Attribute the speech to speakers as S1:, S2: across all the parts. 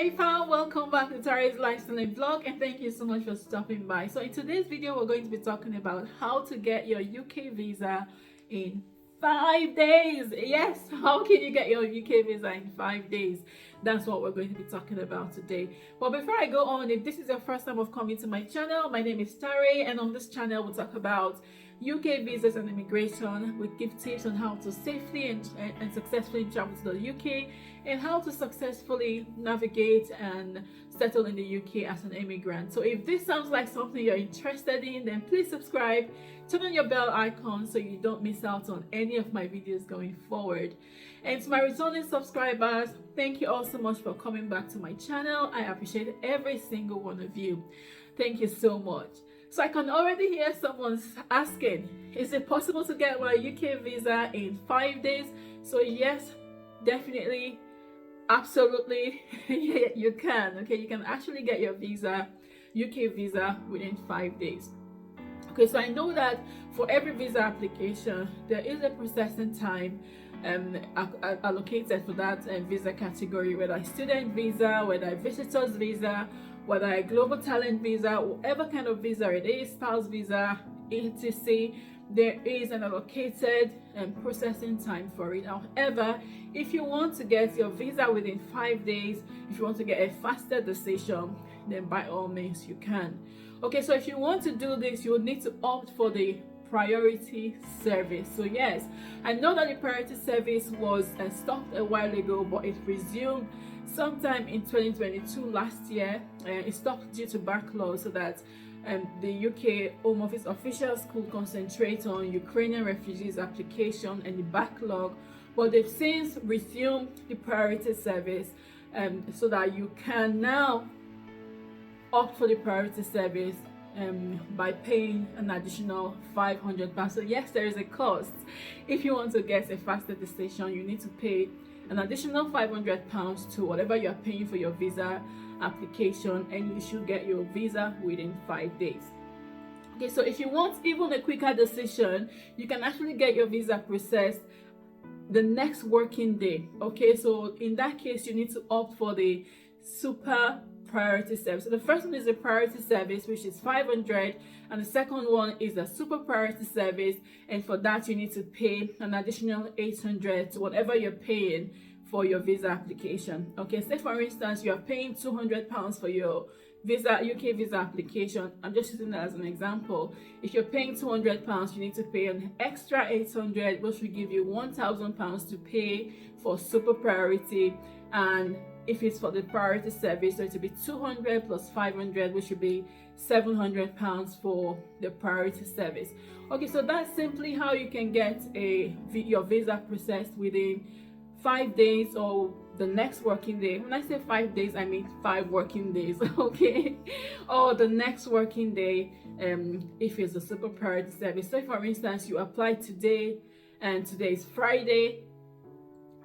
S1: Hey fam, welcome back to Tara's Lifestyle Vlog, and thank you so much for stopping by. So in today's video we're going to be talking about how to get your UK visa in 5 days. Yes, how can you get your UK visa in 5 days? That's what we're going to be talking about today. But before I go on, if this is your first time of coming to my channel, my name is Tare, and on this channel we'll talk about UK visas and immigration. We give tips on how to safely and successfully travel to the UK, and how to successfully navigate and settle in the UK as an immigrant. So if this sounds like something you're interested in, then please subscribe, turn on your bell icon so you don't miss out on any of my videos going forward. And to my returning subscribers, thank you all so much for coming back to my channel. I appreciate every single one of you. Thank you so much. So I can already hear someone asking, is it possible to get my UK visa in 5 days? So yes, definitely, absolutely, you can. Okay, you can actually get your visa, UK visa, within 5 days. Okay, so I know that for every visa application there is a processing time allocated for that visa category, whether a student visa, whether a visitor's visa, whether a global talent visa, whatever kind of visa it is, spouse visa, etc. There is an allocated processing time for it. However, if you want to get your visa within 5 days, if you want to get a faster decision, then by all means you can. Okay, so if you want to do this, you will need to opt for the priority service. So yes, I know that the priority service was stopped a while ago, but it resumed sometime in 2022 last year. It stopped due to backlog, so that the UK Home Office officials could concentrate on Ukrainian refugees application and the backlog, but they've since resumed the priority service, so that you can now opt for the priority service by paying an additional £500. So yes, there is a cost. If you want to get a faster decision, you need to pay an additional £500 to whatever you're paying for your visa application, and you should get your visa within 5 days. Okay, so if you want even a quicker decision, you can actually get your visa processed the next working day. Okay, so in that case you need to opt for the super priority service. So the first one is the priority service, which is 500, and the second one is the super priority service, and for that you need to pay an additional 800 to whatever you're paying for your visa application. Okay, say for instance you are paying £200 for your visa, UK visa application. I'm just using that as an example. If you're paying £200, you need to pay an extra 800, which will give you £1,000 to pay for super priority. And if it's for the priority service, so it will be 200 plus 500, which would be £700 for the priority service. Okay, so that's simply how you can get your visa processed within 5 days or the next working day. When I say 5 days, I mean 5 working days. Okay, or the next working day if it's a super priority service. So for instance you apply today and today is Friday,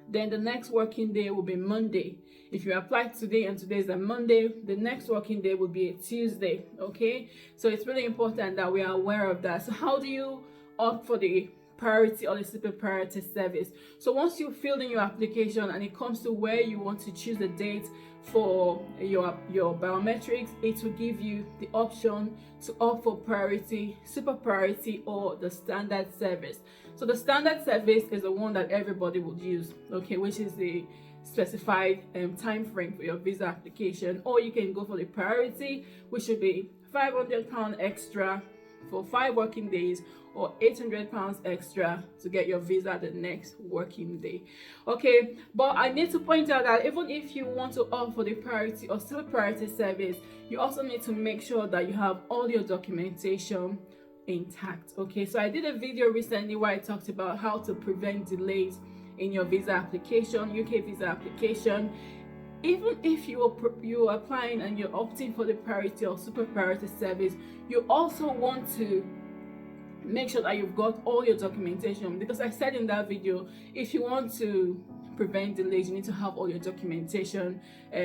S1: then the next working day will be Monday. If you apply today and today is a Monday, the next working day will be a Tuesday. Okay, so it's really important that we are aware of that. So how do you opt for the priority or the super priority service? So once you filled in your application and it comes to where you want to choose a date for your biometrics, it will give you the option to opt for priority, super priority, or the standard service. So the standard service is the one that everybody would use, okay, which is the specified time frame for your visa application. Or you can go for the priority, which would be £500 extra for 5 working days, or £800 extra to get your visa the next working day. Okay, but I need to point out that even if you want to opt for the priority or super priority service, you also need to make sure that you have all your documentation intact. Okay, so I did a video recently where I talked about how to prevent delays in your visa application, UK visa application. Even if you're applying and you're opting for the priority or super priority service, you also want to make sure that you've got all your documentation, because I said in that video, if you want to prevent delays, you need to have all your documentation.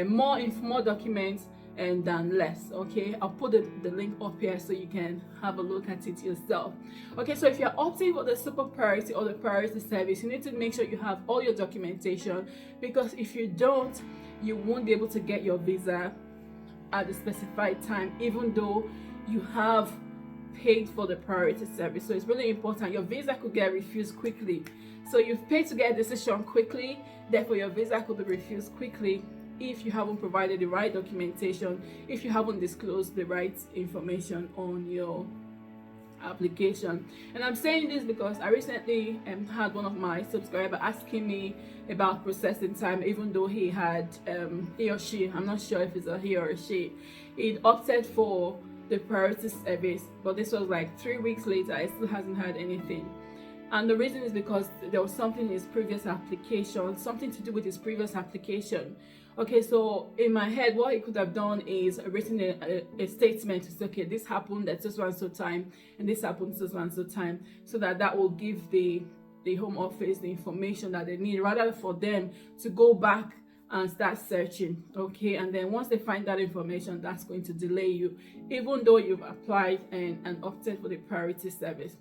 S1: More documents and than less. Okay, I'll put the link up here so you can have a look at it yourself. Okay, so if you're opting for the super priority or the priority service, you need to make sure you have all your documentation, because if you don't, you won't be able to get your visa at the specified time, even though you have paid for the priority service. So it's really important. Your visa could get refused quickly. So you've paid to get a decision quickly, therefore your visa could be refused quickly if you haven't provided the right documentation, if you haven't disclosed the right information on your application. And I'm saying this because I recently had one of my subscribers asking me about processing time, even though he had he or she, I'm not sure if it's a he or a she, he'd opted for the priority service, but this was like 3 weeks later. I still hasn't had anything. And the reason is because there was something in his previous application, something to do with his previous application. Okay, so in my head, what he could have done is written a statement to say, okay, this happened at so and so time, and this happened so and so time, so that will give the Home Office the information that they need, rather for them to go back and start searching. Okay, and then once they find that information, that's going to delay you, even though you've applied and opted for the priority service.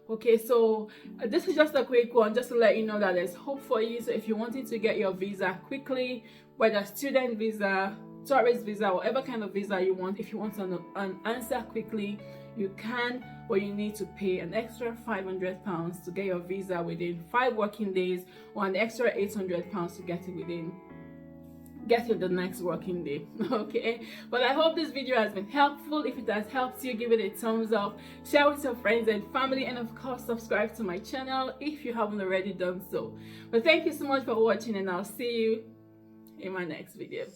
S1: Okay, so this is just a quick one just to let you know that there's hope for you. So if you're wanting to get your visa quickly, whether student visa, tourist visa, whatever kind of visa you want, if you want an answer quickly, you can, but you need to pay an extra £500 to get your visa within 5 working days, or an extra £800 to get it the next working day. Okay, but I hope this video has been helpful. If it has helped you, give it a thumbs up, share with your friends and family, and of course subscribe to my channel if you haven't already done so. But thank you so much for watching, and I'll see you in my next video.